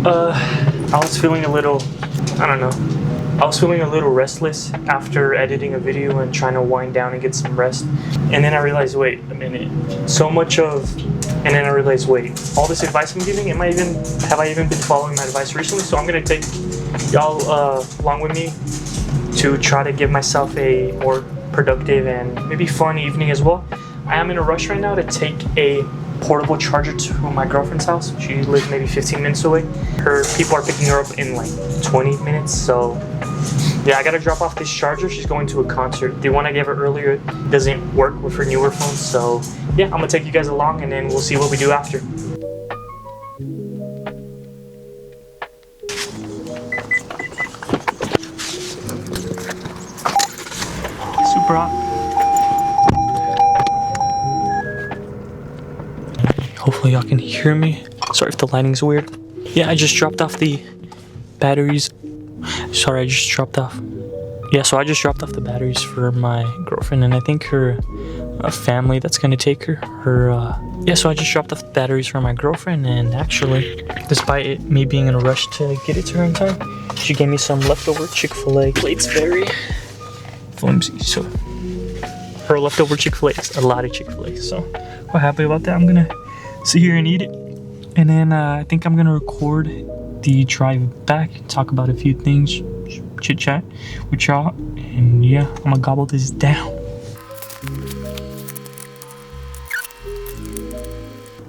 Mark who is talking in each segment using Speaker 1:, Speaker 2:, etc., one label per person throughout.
Speaker 1: I was feeling a little, I don't know. I was feeling a little restless after editing a video and trying to wind down and get some rest. And then I realized, wait a minute. And then I realized, wait, all this advice I'm giving, have I even been following my advice recently? So I'm gonna take y'all along with me to try to give myself a more productive and maybe fun evening as well. I am in a rush right now to take a portable charger to my girlfriend's house. She lives maybe 15 minutes away. Her people are picking her up in like 20 minutes. So yeah, I gotta drop off this charger. She's going to a concert. The one I gave her earlier doesn't work with her newer phone. So yeah, I'm gonna take you guys along and then we'll see what we do after. Super hot. Hopefully y'all can hear me. Sorry if the lighting's weird. Yeah, I just dropped off the batteries. So I just dropped off the batteries for my girlfriend and I think her family that's gonna take her. So I just dropped off the batteries for my girlfriend, and actually, despite me being in a rush to get it to her in time, she gave me some leftover Chick-fil-A plates. Let me see. So her leftover Chick-fil-A is a lot of Chick-fil-A, so quite happy about that. I'm gonna sit here and eat it, and then I think I'm gonna record the drive back, talk about a few things, chit chat with y'all, and yeah, I'm gonna gobble this down.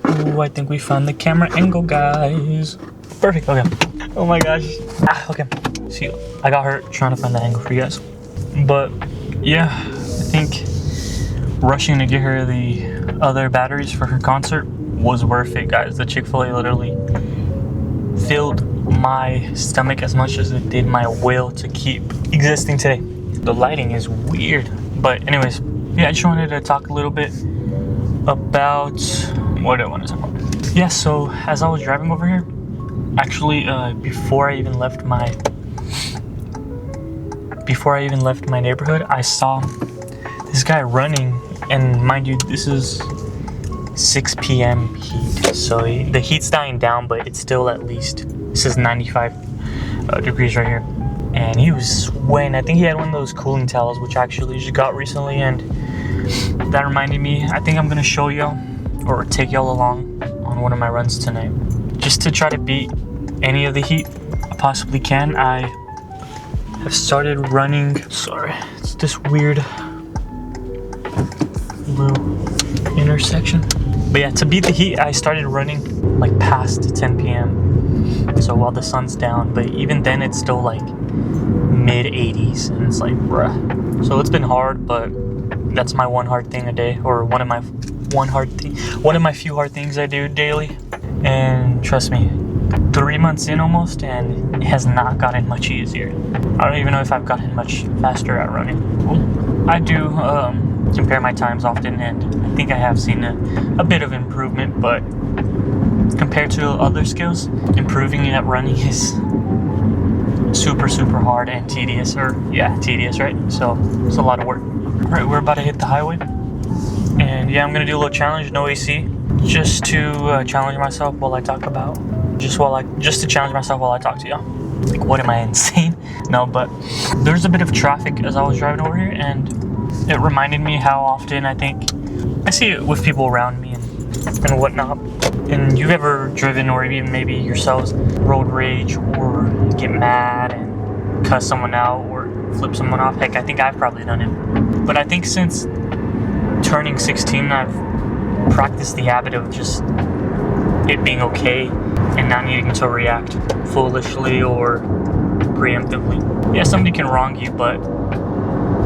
Speaker 1: Ooh, I think we found the camera angle, guys. Perfect. Okay. Oh my gosh. Okay. See, I got her trying to find the angle for you guys, but yeah, I think rushing to get her the other batteries for her concert was worth it, guys. The Chick-fil-A literally filled my stomach as much as it did my will to keep existing today. The lighting is weird, but anyways, yeah, I just wanted to talk a little bit about what I want to talk about. Yeah, so as I was driving over here, actually, before I even left my neighborhood, I saw this guy running, and mind you, this is 6 p.m. heat, so the heat's dying down, but it's still at least, this is 95 degrees right here, and he was sweating. I think he had one of those cooling towels, which I actually just got recently, and that reminded me, I think I'm gonna show y'all or take y'all along on one of my runs tonight, just to try to beat any of the heat I possibly can. I have started running, sorry, it's this weird little intersection. But yeah, to beat the heat, I started running like past 10 p.m. So while the sun's down, but even then it's still like mid 80s, and it's like, bruh. So it's been hard, but that's my one hard thing a day, or one of my few hard things I do daily. And trust me, 3 months in almost, and it has not gotten much easier. I don't even know if I've gotten much faster at running. I do compare my times often, and I think I have seen a bit of improvement, but compared to other skills, improving at running is super hard and tedious, tedious, right? So it's a lot of work. All right, we're about to hit the highway, and yeah, I'm gonna do a little challenge, no AC, just to challenge myself while I talk about, just to challenge myself while I talk to y'all. Like, what am I, insane? No, but there's a bit of traffic as I was driving over here, and it reminded me how often I think I see it with people around me and whatnot. And you've ever driven, or even maybe yourselves, road rage or get mad and cuss someone out or flip someone off? Heck, I think I've probably done it. But I think since turning 16, I've practiced the habit of just it being okay and not needing to react foolishly or preemptively. Yeah, somebody can wrong you, but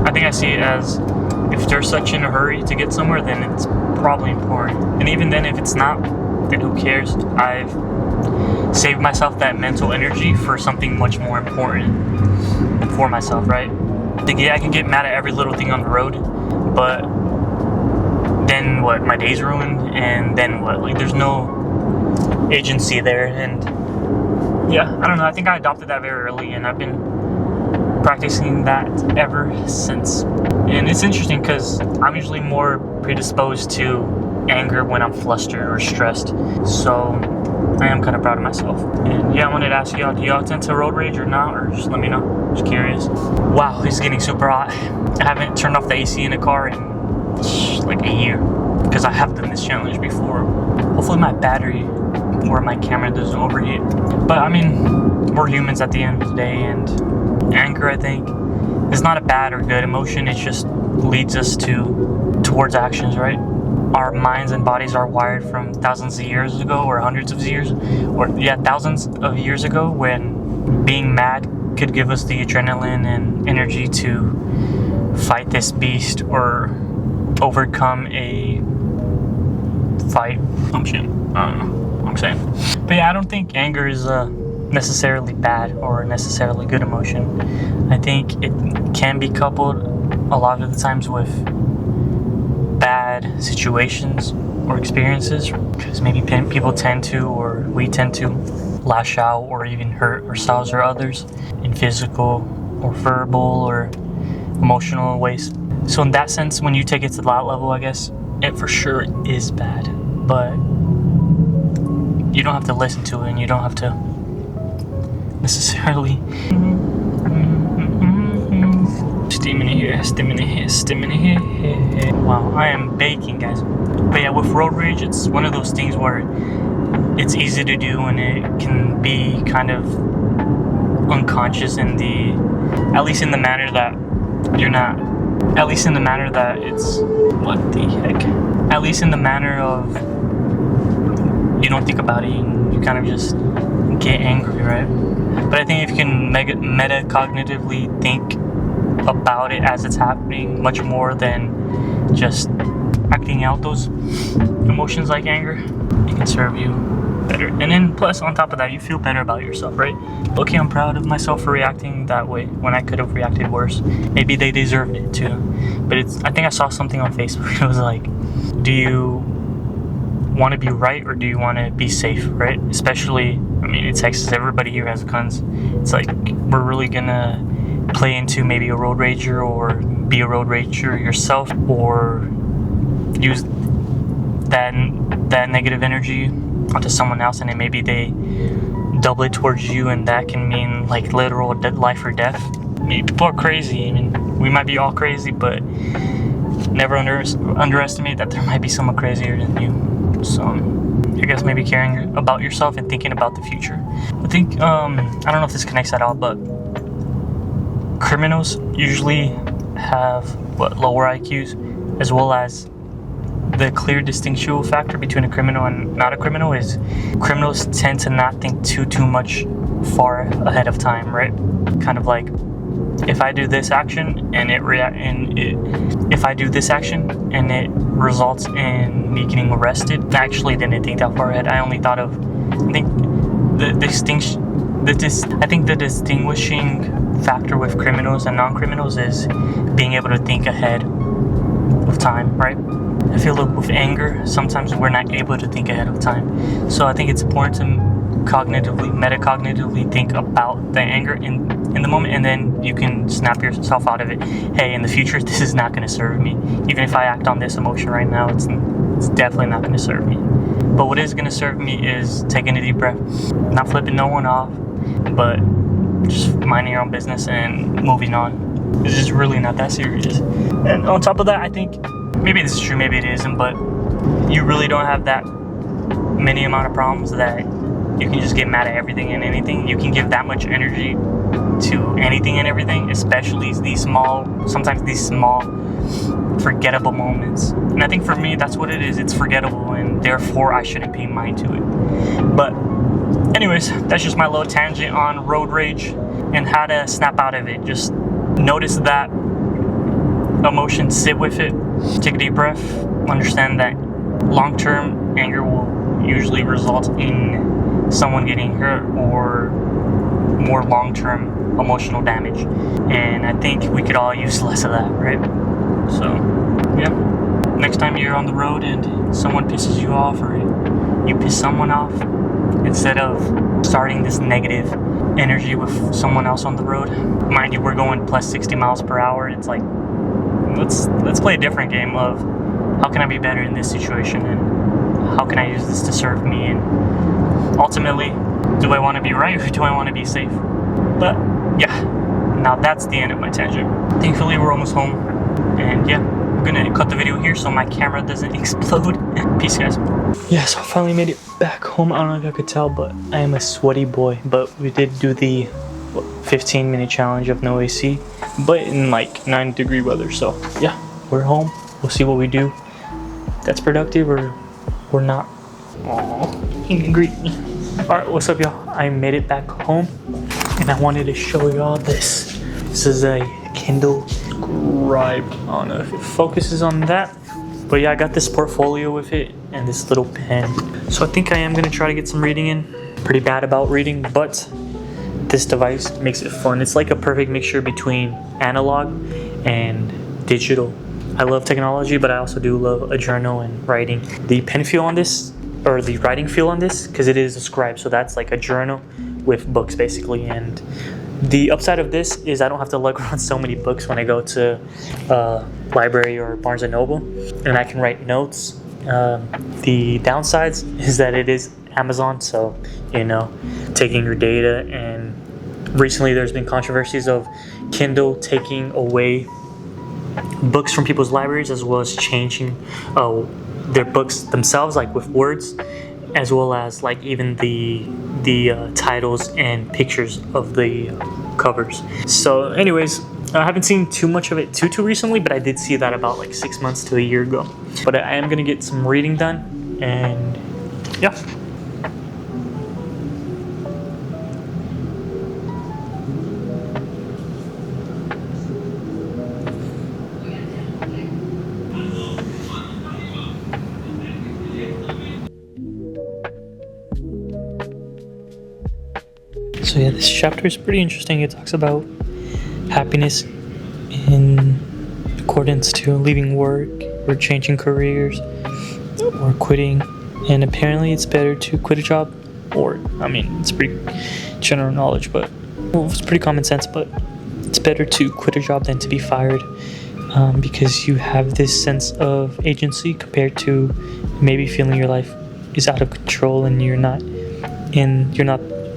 Speaker 1: I think I see it as, if they're such in a hurry to get somewhere, then it's probably important. And even then, if it's not, then who cares? I've saved myself that mental energy for something much more important for myself, right? Yeah, I can get mad at every little thing on the road, but then what? My day's ruined, and then what? Like, there's no agency there, and yeah, I don't know. I think I adopted that very early, and I've been practicing that ever since. And it's interesting because I'm usually more predisposed to anger when I'm flustered or stressed. So I am kind of proud of myself. And yeah, I wanted to ask y'all, do y'all tend to road rage or not? Or just let me know. Just curious. Wow, it's getting super hot. I haven't turned off the AC in a car in like a year because I have done this challenge before. Hopefully my battery or my camera doesn't overheat. But I mean, we're humans at the end of the day, and anger, I think, is not a bad or good emotion. It just leads us towards actions, right? Our minds and bodies are wired from thousands of years ago, or hundreds of years, or yeah, thousands of years ago, when being mad could give us the adrenaline and energy to fight this beast or overcome a fight function. I don't know what I'm saying. But yeah, I don't think anger is necessarily bad or necessarily good emotion. I think it can be coupled a lot of the times with bad situations or experiences, because maybe people tend to, or we tend to, lash out or even hurt ourselves or others in physical or verbal or emotional ways. So in that sense, when you take it to that level, I guess it for sure is bad, but you don't have to listen to it, and you don't have to necessarily steaming here, steaming here, steaming here. Wow, I am baking, guys. But yeah, with road rage, it's one of those things where it's easy to do, and it can be kind of unconscious in the, at least in the manner that you're not, at least in the manner that it's, what the heck? At least in the manner of you don't think about it, you kind of just get angry, right? But I think if you can metacognitively think about it as it's happening much more than just acting out those emotions like anger, it can serve you better. And then plus on top of that, you feel better about yourself, right? Okay, I'm proud of myself for reacting that way when I could have reacted worse. Maybe they deserved it too. But I think I saw something on Facebook. It was like, do you want to be right or do you want to be safe, right? Especially, I mean, in Texas, everybody here has guns. It's like, we're really gonna play into maybe a road rager or be a road rager yourself, or use that negative energy onto someone else, and then maybe they double it towards you, and that can mean like literal life or death. I mean, people are crazy. I mean, we might be all crazy, but never underestimate that there might be someone crazier than you. So I guess maybe caring about yourself and thinking about the future. I think I don't know if this connects at all, but criminals usually have lower IQs, as well as the clear distinctual factor between a criminal and not a criminal is criminals tend to not think too much far ahead of time, right? Kind of like, if I do this action and if I do this action and it results in me getting arrested, I actually didn't think that far ahead. I only thought of, I think the distinguishing factor with criminals and non-criminals is being able to think ahead of time, right? I feel like with anger, sometimes we're not able to think ahead of time. So I think it's important to metacognitively think about the anger in the moment, and then you can snap yourself out of it. Hey, in the future, this is not going to serve me. Even if I act on this emotion right now, it's definitely not going to serve me. But what is going to serve me is taking a deep breath, not flipping no one off, but just minding your own business and moving on. It's just really not that serious. And on top of that, I think, maybe this is true, maybe it isn't, but you really don't have that many amount of problems that you can just get mad at everything and anything. You can give that much energy to anything and everything, especially sometimes these small forgettable moments. And I think for me, that's what it is. It's forgettable, and therefore I shouldn't pay mind to it. But anyways, that's just my little tangent on road rage and how to snap out of it. Just notice that emotion, sit with it, take a deep breath, understand that long-term anger will usually result in someone getting hurt or more long-term emotional damage, and I think we could all use less of that, right? So yeah, next time you're on the road and someone pisses you off or you piss someone off, instead of starting this negative energy with someone else on the road, mind you, we're going plus 60 miles per hour, it's like, let's play a different game of how can I be better in this situation, and how can I use this to serve me, and ultimately, do I want to be right or do I want to be safe? But yeah, now that's the end of my tangent. Thankfully, we're almost home. And yeah, I'm gonna cut the video here so my camera doesn't explode. Peace, guys. Yeah, so I finally made it back home. I don't know if I could tell, but I am a sweaty boy. But we did do the 15-minute challenge of no AC, but in like 9-degree weather. So yeah, we're home. We'll see what we do. That's productive or we're not. Aww, he didn't greet me. Alright, what's up, y'all? I made it back home and I wanted to show y'all this. This is a Kindle Scribe. I don't know if it focuses on that, but yeah, I got this portfolio with it and this little pen. So I think I am gonna try to get some reading in. Pretty bad about reading, but this device makes it fun. It's like a perfect mixture between analog and digital. I love technology, but I also do love a journal and writing. The pen feel on this, or the writing feel on this, because it is a Scribe, so that's like a journal with books basically. And the upside of this is I don't have to lug around so many books when I go to library or Barnes & Noble, and I can write notes. The downsides is that it is Amazon, so taking your data, and recently there's been controversies of Kindle taking away books from people's libraries, as well as changing their books themselves, like with words, as well as like even the titles and pictures of the covers. So anyways, I haven't seen too much of it too recently, but I did see that about like 6 months to a year ago. But I am gonna get some reading done, and yeah. So yeah, this chapter is pretty interesting. It talks about happiness in accordance to leaving work or changing careers or quitting. And apparently it's better to quit a job, or, I mean, it's pretty general knowledge, but it's pretty common sense, but it's better to quit a job than to be fired, because you have this sense of agency compared to maybe feeling your life is out of control and you're not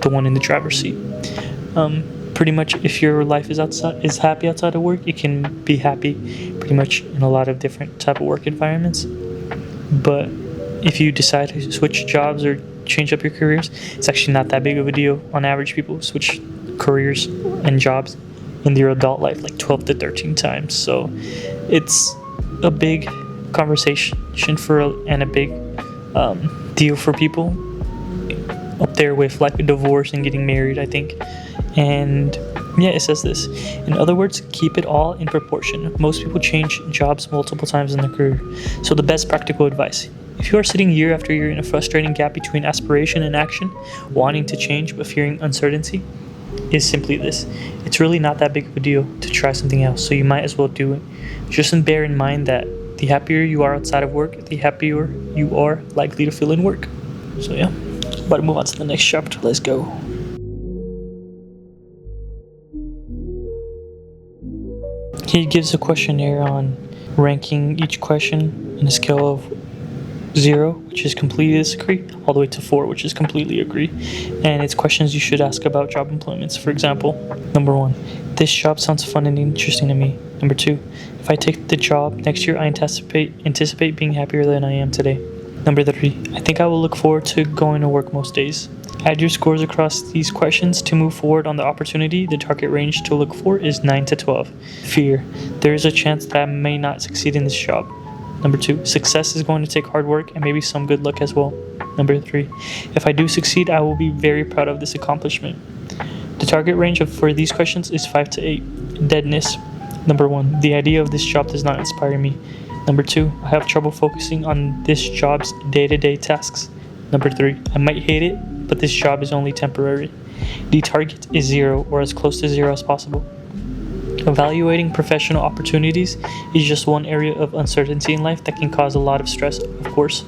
Speaker 1: the one in the driver's seat. Pretty much, if your life is happy outside of work, you can be happy pretty much in a lot of different type of work environments. But if you decide to switch jobs or change up your careers, it's actually not that big of a deal. On average, people switch careers and jobs in their adult life like 12 to 13 times. So it's a big conversation and a big deal for people up there with like a divorce and getting married, I think. And yeah, it says this. In other words, keep it all in proportion. Most people change jobs multiple times in their career. So the best practical advice: if you are sitting year after year in a frustrating gap between aspiration and action, wanting to change but fearing uncertainty, is simply this: it's really not that big of a deal to try something else, so you might as well do it. Just bear in mind that the happier you are outside of work, the happier you are likely to feel in work. So yeah, about to move on to the next chapter. Let's go. He gives a questionnaire on ranking each question on a scale of 0, which is completely disagree, all the way to 4, which is completely agree. And it's questions you should ask about job employments. For example, number 1, this job sounds fun and interesting to me. Number 2, if I take the job next year, I anticipate being happier than I am today. Number 3, I think I will look forward to going to work most days. Add your scores across these questions to move forward on the opportunity. The target range to look for is 9 to 12. Fear, there is a chance that I may not succeed in this job. Number 2, success is going to take hard work and maybe some good luck as well. Number 3, if I do succeed, I will be very proud of this accomplishment. The target range for these questions is 5 to 8. Deadness, number 1, the idea of this job does not inspire me. Number 2, I have trouble focusing on this job's day-to-day tasks. Number 3, I might hate it, but this job is only temporary. The target is 0, or as close to 0 as possible. Evaluating professional opportunities is just one area of uncertainty in life that can cause a lot of stress, of course.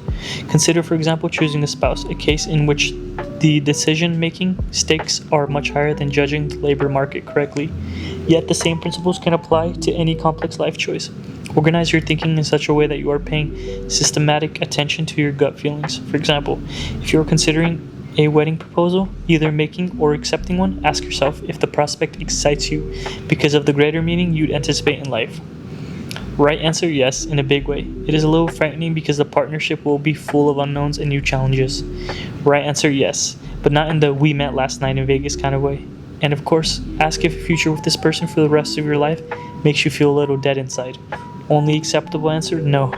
Speaker 1: Consider, for example, choosing a spouse, a case in which the decision-making stakes are much higher than judging the labor market correctly. Yet the same principles can apply to any complex life choice. Organize your thinking in such a way that you are paying systematic attention to your gut feelings. For example, if you are considering a wedding proposal, either making or accepting one, ask yourself if the prospect excites you because of the greater meaning you'd anticipate in life. Right answer, yes, in a big way. It is a little frightening because the partnership will be full of unknowns and new challenges. Right answer, yes, but not in the we met last night in Vegas kind of way. And of course, ask if a future with this person for the rest of your life makes you feel a little dead inside. Only acceptable answer, no.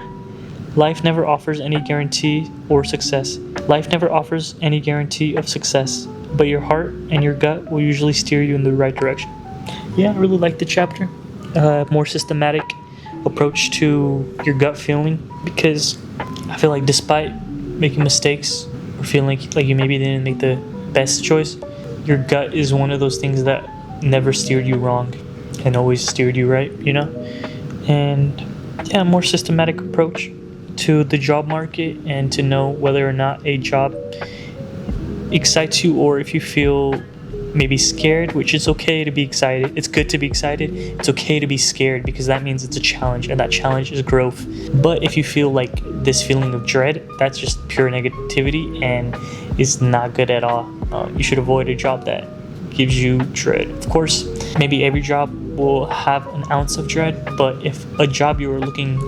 Speaker 1: Life never offers any guarantee or success. Life never offers any guarantee of success, but your heart and your gut will usually steer you in the right direction. Yeah, I really like the chapter. More systematic approach to your gut feeling, because I feel like despite making mistakes or feeling like you maybe didn't make the best choice, your gut is one of those things that never steered you wrong and always steered you right, you know? And yeah, a more systematic approach to the job market and to know whether or not a job excites you, or if you feel maybe scared, which is okay to be excited. It's good to be excited. It's okay to be scared, because that means it's a challenge, and that challenge is growth. But if you feel like this feeling of dread, that's just pure negativity and is not good at all. You should avoid a job that gives you dread. Of course, maybe every job will have an ounce of dread, but if a job you are looking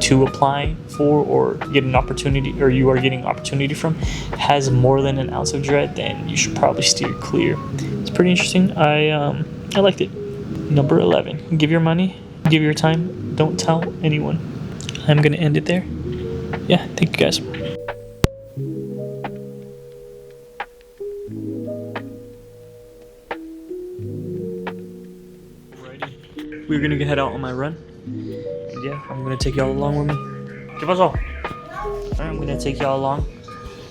Speaker 1: to apply for or get an opportunity, or you are getting opportunity from, has more than an ounce of dread, then you should probably steer clear. It's pretty interesting. I liked it. Number 11, give your money, give your time, don't tell anyone. I'm gonna end it there. Yeah, thank you guys. We're gonna head out on my run. And yeah, I'm gonna take y'all along with me. ¿Qué pasó? I'm gonna take y'all along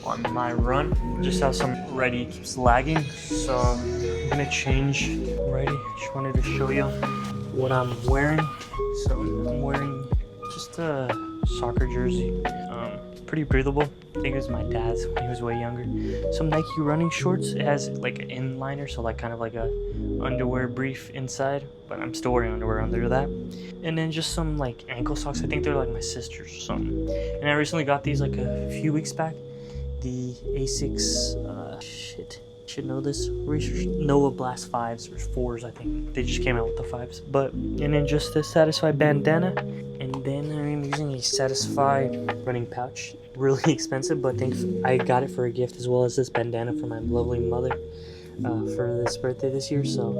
Speaker 1: on my run. Just have some ready keeps lagging, so I'm gonna change. Ready? Just wanted to show you what I'm wearing. So I'm wearing just a soccer jersey. Pretty breathable. I think it was my dad's when he was way younger. Some Nike running shorts. It has like an inliner, so like kind of like a underwear brief inside, but I'm still wearing underwear under that. And then just some like ankle socks. I think they're like my sister's or something. And I recently got these like a few weeks back. The Asics, should know this. Nova Blast 5s or 4s, I think. They just came out with the 5s. But, and then just the Satisfy bandana. And then I'm using a Satisfy running pouch. Really expensive, but I got it for a gift, as well as this bandana for my lovely mother for this birthday this year. So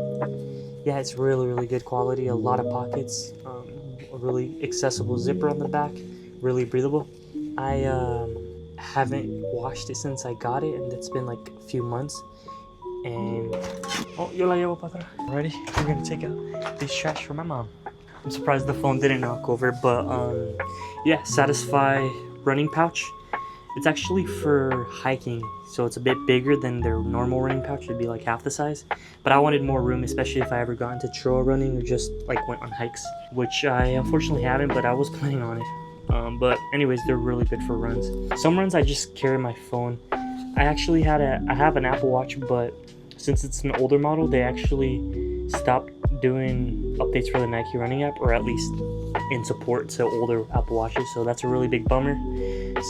Speaker 1: yeah, it's really, really good quality. A lot of pockets, a really accessible zipper on the back, really breathable. I haven't washed it since I got it, and it's been like a few months. And yo la llevo para atrás. Ready? We're gonna take out this trash for my mom. I'm surprised the phone didn't knock over, but yeah, Satisfy running pouch. It's actually for hiking, so it's a bit bigger than their normal running pouch. It'd be like half the size, but I wanted more room, especially if I ever got into trail running or just like went on hikes, which I unfortunately haven't, but I was planning on it. But anyways, they're really good for runs. Some runs I just carry my phone. I have an Apple Watch, but since it's an older model, they actually stopped doing updates for the Nike running app, or at least in support to older Apple Watches, so that's a really big bummer.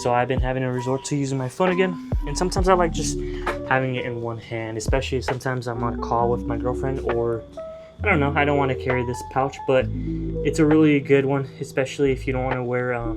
Speaker 1: So I've been having to resort to using my phone again, and sometimes I like just having it in one hand, especially sometimes I'm on a call with my girlfriend, or I don't know, I don't want to carry this pouch, but it's a really good one, especially if you don't want to wear a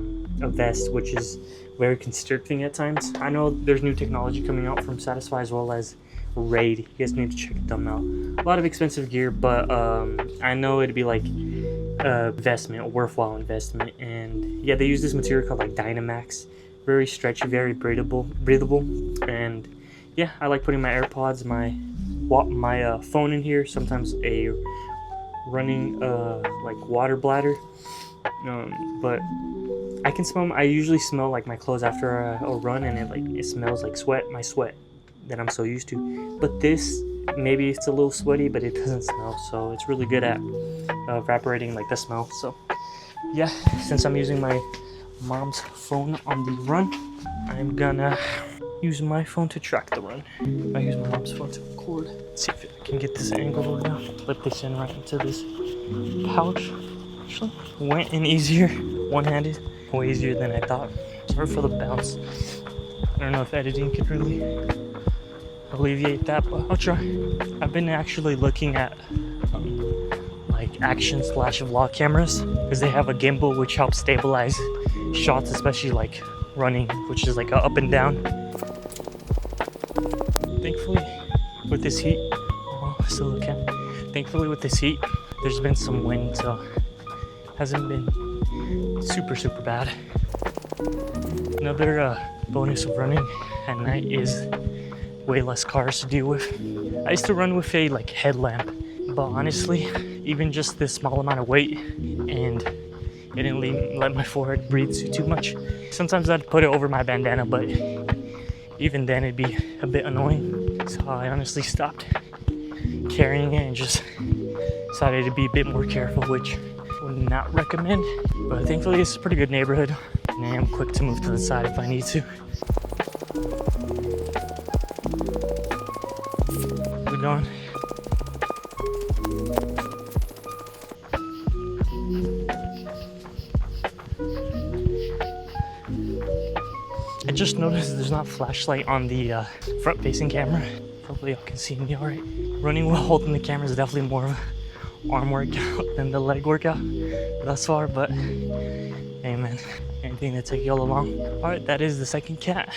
Speaker 1: vest, which is very constricting at times. I know there's new technology coming out from Satisfy, as well as Raid. You guys need to check them out. A lot of expensive gear, but I know it'd be like investment, a worthwhile investment. And yeah, they use this material called like Dynamax. Very stretchy, very breathable, and yeah, I like putting my AirPods, my phone in here. Sometimes a running like water bladder, but I can smell. I usually smell like my clothes after a run, and it smells like my sweat that I'm so used to. But this, maybe it's a little sweaty, but it doesn't smell, so it's really good at evaporating like the smell. So yeah, since I'm using my mom's phone on the run, I'm gonna use my phone to track the run. I use my mom's phone to record. Let's see if I can get this angled over now. Flip this in right into this pouch. Actually, went in easier, one-handed, way easier than I thought. Sorry for the bounce. I don't know if editing could really alleviate that, but I'll try. I've been actually looking at like action/vlog cameras because they have a gimbal which helps stabilize shots, especially like running, which is like a up and down. Thankfully with this heat, still okay. Thankfully with this heat, there's been some wind, so it hasn't been super bad. Another bonus of running at night is way less cars to deal with. I used to run with a like headlamp, but honestly, even just this small amount of weight, and it didn't let my forehead breathe too much. Sometimes I'd put it over my bandana, but even then it'd be a bit annoying. So I honestly stopped carrying it and just decided to be a bit more careful, which I would not recommend. But thankfully it's a pretty good neighborhood, and I'm quick to move to the side if I need to. We're going. I just noticed there's not flashlight on the front-facing camera. Hopefully y'all can see me alright. Running while holding the camera is definitely more of an arm workout than the leg workout thus far, but hey man, anything to take y'all along. Alright, that is the second cat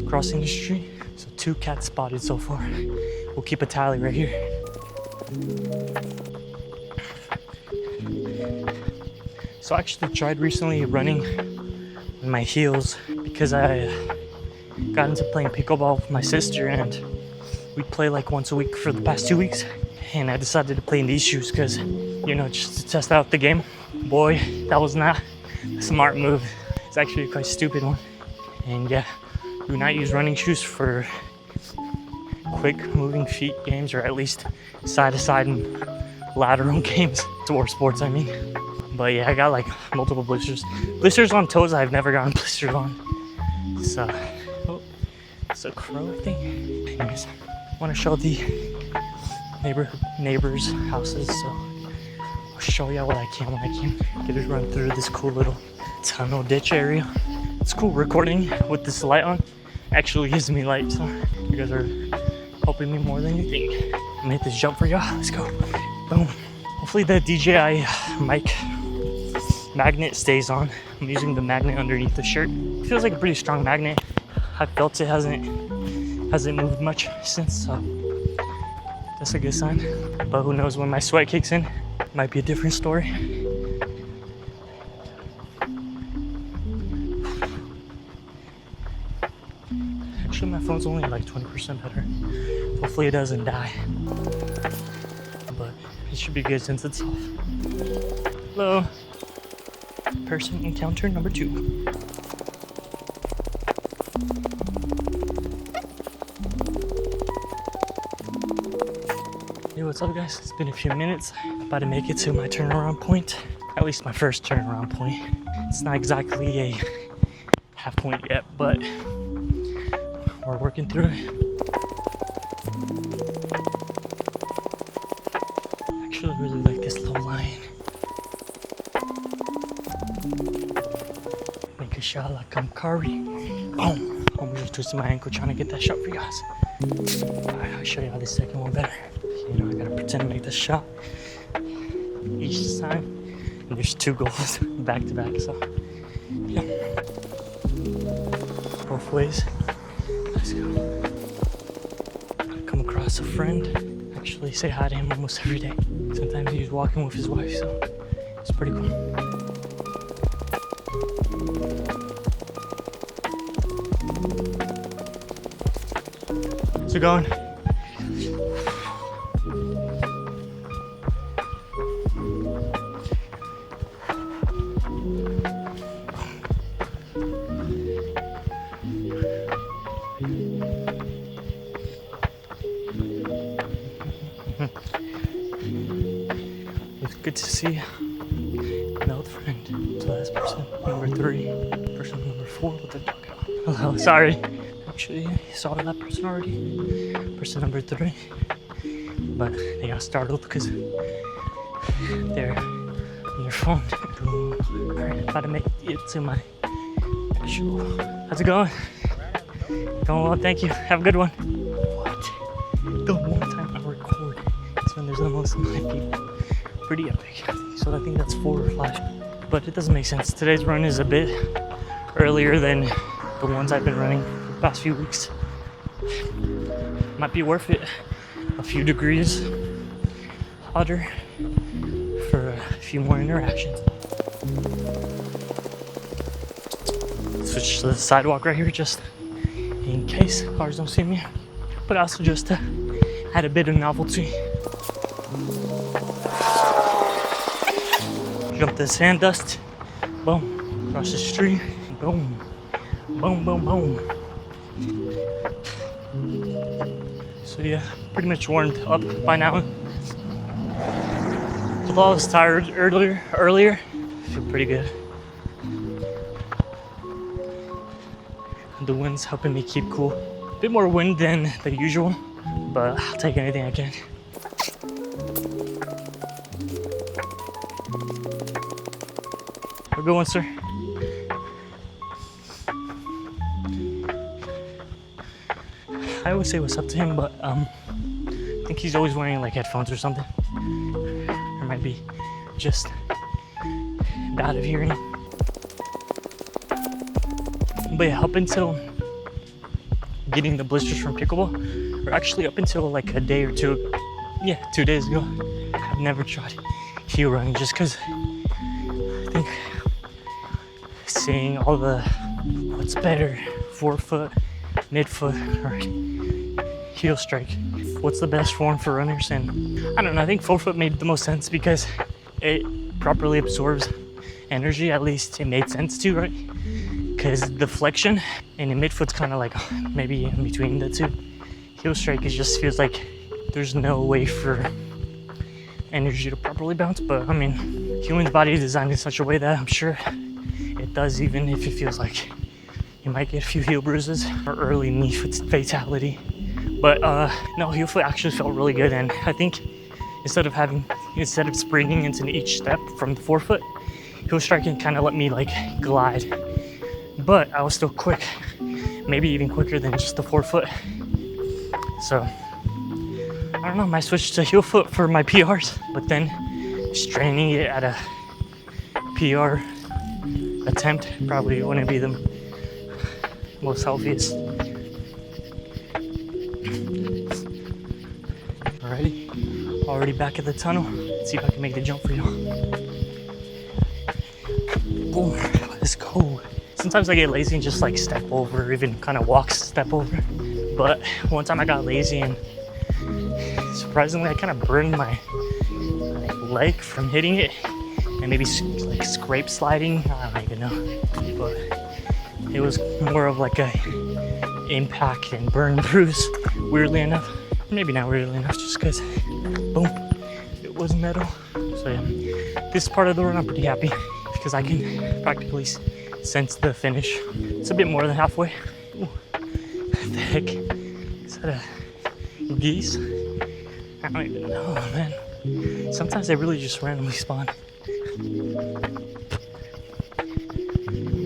Speaker 1: crossing the street. So 2 cats spotted so far. We'll keep a tally right here. So I actually tried recently running in my heels because I got into playing pickleball with my sister, and we play like once a week for the past 2 weeks. And I decided to play in these shoes because, you know, just to test out the game. Boy, that was not a smart move. It's actually a quite stupid one. And yeah, do not use running shoes for quick moving feet games, or at least side to side and lateral games, or sports I mean. But yeah, I got like multiple blisters. Blisters on toes I've never gotten blisters on. So, oh, it's a crow I think. Anyways, I want to show the neighbors' houses, so I'll show y'all what I can when I can. Get it run through this cool little tunnel ditch area. It's cool recording with this light on. Actually gives me light, so you guys are helping me more than you think. I'm gonna hit this jump for y'all. Let's go. Boom. Hopefully the DJI mic magnet stays on. I'm using the magnet underneath the shirt. It feels like a pretty strong magnet. I felt it hasn't moved much since, so that's a good sign. But who knows, when my sweat kicks in, it might be a different story. Actually, my phone's only like 20% better. Hopefully it doesn't die. But it should be good since it's off. Hello. Person encounter number 2. Hey, what's up guys? It's been a few minutes. About to make it to my turnaround point. At least my first turnaround point. It's not exactly a half point yet, but we're working through it. Actually, I really like this little line. Make a shot like I'm Curry. Boom! I'm just twisting my ankle trying to get that shot for you guys. Alright, I'll show you how this second one better. You know, I gotta pretend to make this shot each time. And there's 2 goals back to back, so yeah. Both ways. Let's go. Come across a friend. Actually say hi to him almost every day. Sometimes he's walking with his wife, so it's pretty cool. How's it going? It's good to see you. An old friend. So that's person number 3. Person number 4 with the dog out. Hello, sorry. Actually, you saw that person already. Person number 3. But they got startled because they're on their phone. Alright, about to make it to my show. How's it going? Going well, thank you. Have a good one. times the most, might be pretty epic. So I think that's 4 or 5. But it doesn't make sense. Today's run is a bit earlier than the ones I've been running for the past few weeks. Might be worth it. A few degrees hotter for a few more interactions. Switch to the sidewalk right here just in case cars don't see me, but also just to add a bit of novelty. Jump the sand dust, boom, across the street, boom, boom, boom, boom. So yeah, pretty much warmed up by now. Although I was tired earlier, I feel pretty good. The wind's helping me keep cool. A bit more wind than the usual, but I'll take anything I can. Have a good one, sir. I always say what's up to him, but I think he's always wearing like headphones or something. Or might be just bad of hearing. But yeah, up until getting the blisters from pickleball, or actually up until like a day or two, 2 days ago, I've never tried heel running just because I think seeing all the what's better, forefoot, midfoot, or heel strike, what's the best form for runners, and I don't know, I think forefoot made the most sense because it properly absorbs energy, at least it made sense to, right? Because the flexion and the midfoot's kind of like maybe in between the two. Heel strike, it just feels like there's no way for energy to properly bounce, but I mean, human's body is designed in such a way that I'm sure it does, even if it feels like you might get a few heel bruises or early knee fatality. But no, heel foot actually felt really good, and I think instead of springing into each step from the forefoot, heel strike can kind of let me like glide. But I was still quick, maybe even quicker than just the forefoot. So I don't know, I might switch to heel foot for my PRs, but then straining it at a PR attempt probably wouldn't be the most healthiest. Already back at the tunnel. Let's see if I can make the jump for you. Boom, let's go. Sometimes I get lazy and just like step over, or even kind of walk step over. But one time I got lazy and surprisingly I kind of burned my leg from hitting it, and maybe like scrape sliding, I don't even know. But it was more of like a impact and burn bruise, weirdly enough. Maybe not weirdly enough, just because, boom, it was metal. So yeah, this part of the run I'm pretty happy because I can practically sense the finish. It's a bit more than halfway. Ooh, what the heck? Is that a geese? I don't even know, man. Sometimes they really just randomly spawn.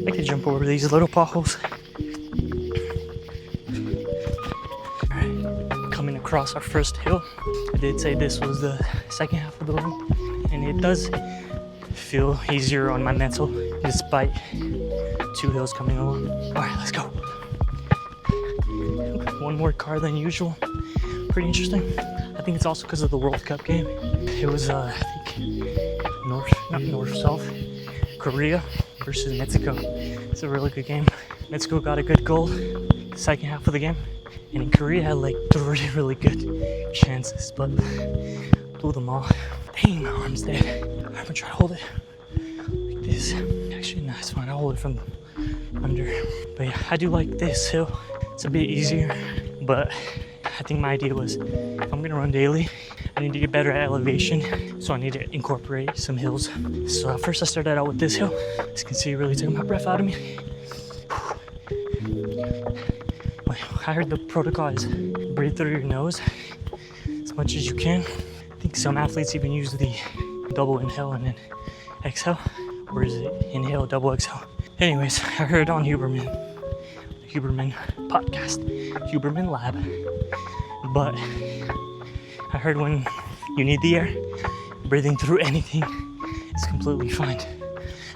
Speaker 1: I could jump over these little potholes. Alright, coming across our first hill. I did say this was the second half of the run, and it does feel easier on my mental despite 2 hills coming along. Alright, let's go. One more car than usual. Pretty interesting. I think it's also because of the World Cup game. It was, I think, South Korea versus Mexico. It's a really good game. Mexico got a good goal the second half of the game, and Korea had like 3 really good chances, but blew them all. Dang, my arm's dead. I'm gonna try to hold it like this. Actually, no, it's fine. I'll hold it from under. But yeah, I do like this hill. It's a bit easier, but I think my idea was if I'm gonna run daily, I need to get better at elevation, so I need to incorporate some hills. So at first I started out with this hill. As you can see, it really took my breath out of me. I heard the protocol is breathe through your nose as much as you can. I think some athletes even use the double inhale and then exhale, or is it inhale, double exhale? Anyways, I heard it on Huberman podcast, Huberman Lab. But I heard when you need the air. Breathing through anything is completely fine.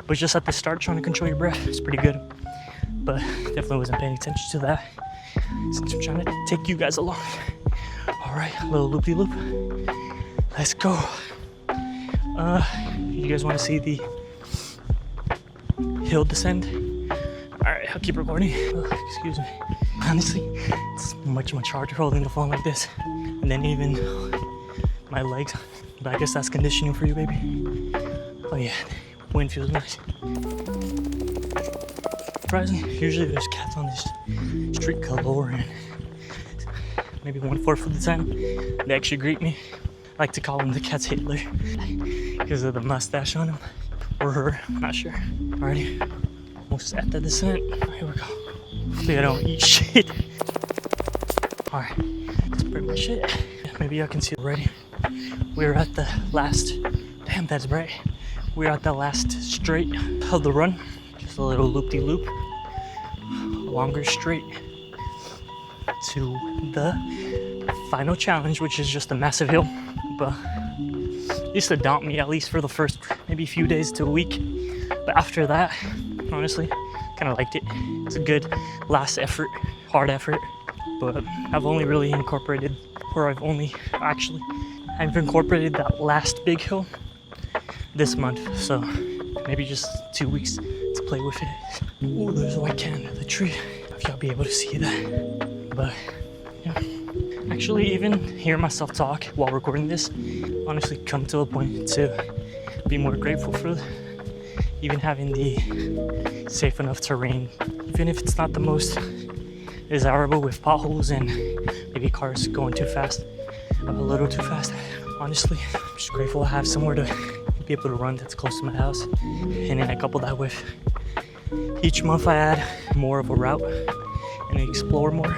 Speaker 1: But just at the start, trying to control your breath is pretty good. But definitely wasn't paying attention to that since I'm trying to take you guys along. All right, a little loop-de-loop. Let's go. You guys want to see the hill descend? All right, I'll keep recording. Excuse me. Honestly, it's much harder holding the phone like this. And then even my legs. But I guess that's conditioning for you, baby. Oh yeah, wind feels nice. Surprisingly, usually there's cats on this street galore, and maybe 1/4 of the time they actually greet me. I like to call him the cat's Hitler because of the mustache on him, or her, I'm not sure. Alrighty, almost at the descent. Here we go. Hopefully I don't eat shit. Alright, that's pretty much it. Maybe y'all can see already. We're at the last, damn that's bright. We're at the last straight of the run. Just a little loop-de-loop, longer straight to the final challenge, which is just a massive hill. But it used to daunt me, at least for the first maybe few days to a week. But after that, honestly, kind of liked it. It's a good last effort, hard effort. But I've only really incorporated, or I've incorporated that last big hill this month. So maybe just 2 weeks to play with it. Oh, there's a white can of the tree. If y'all be able to see that. But yeah. Actually, even hearing myself talk while recording this, honestly come to a point to be more grateful for even having the safe enough terrain, even if it's not the most desirable with potholes and maybe cars going too fast, a little too fast. Honestly, I'm just grateful I have somewhere to be able to run that's close to my house. And then I couple that with each month I add more of a route and explore more.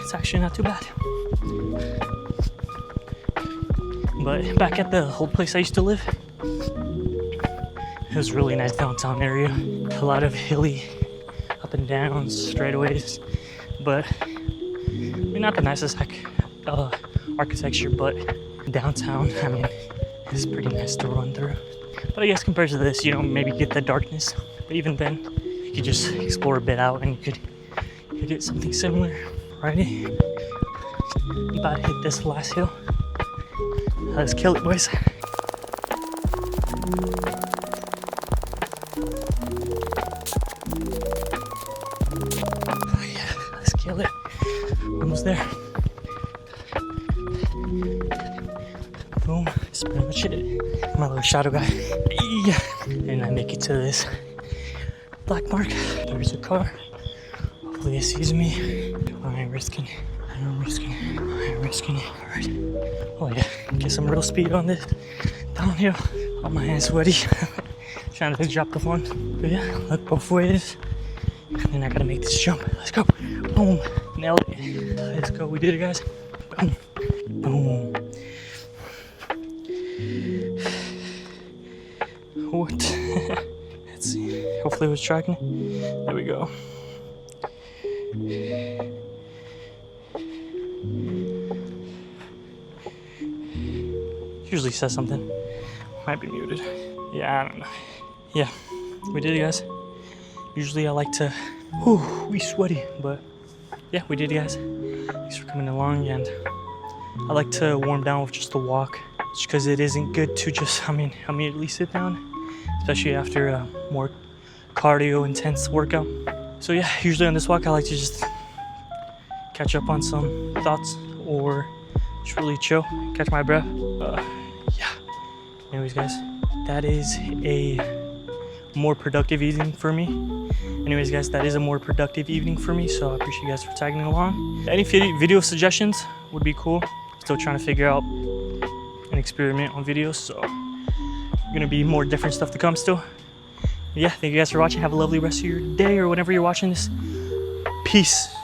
Speaker 1: It's actually not too bad. But back at the old place I used to live, it was a really nice downtown area. A lot of hilly up and downs, straightaways, but not the nicest architecture, but downtown, I mean, it's pretty nice to run through. But I guess compared to this, you know, maybe get the darkness, but even then, you could just explore a bit out and you could get something similar. Alrighty, about to hit this last hill. Let's kill it, boys. Oh yeah, let's kill it. Almost there. Boom, that's pretty much it. My little shadow guy. Yeah. And I make it to this black mark. There's a car. Hopefully it sees me. I ain't risking it. Alright. Oh yeah, get some real speed on this downhill. Oh, my hand's sweaty. Trying to drop the phone. But yeah, look both ways. And then I gotta make this jump. Let's go. Boom. Nailed it. Let's go. We did it, guys. Boom. Boom. What? Let's see. Hopefully it was tracking. There we go. Usually says something. Might be muted. Yeah, I don't know. Yeah, we did it, guys. Usually I like to, we sweaty, but yeah, we did it, guys. Thanks for coming along, and I like to warm down with just a walk, just because it isn't good to just, immediately sit down, especially after a more cardio intense workout. So yeah, usually on this walk I like to just catch up on some thoughts or just really chill, catch my breath. Yeah. Anyways, guys, that is a more productive evening for me. So I appreciate you guys for tagging along. Any video suggestions would be cool. Still trying to figure out an experiment on videos, so gonna be more different stuff to come still. Yeah, thank you guys for watching. Have a lovely rest of your day or whenever you're watching this. Peace.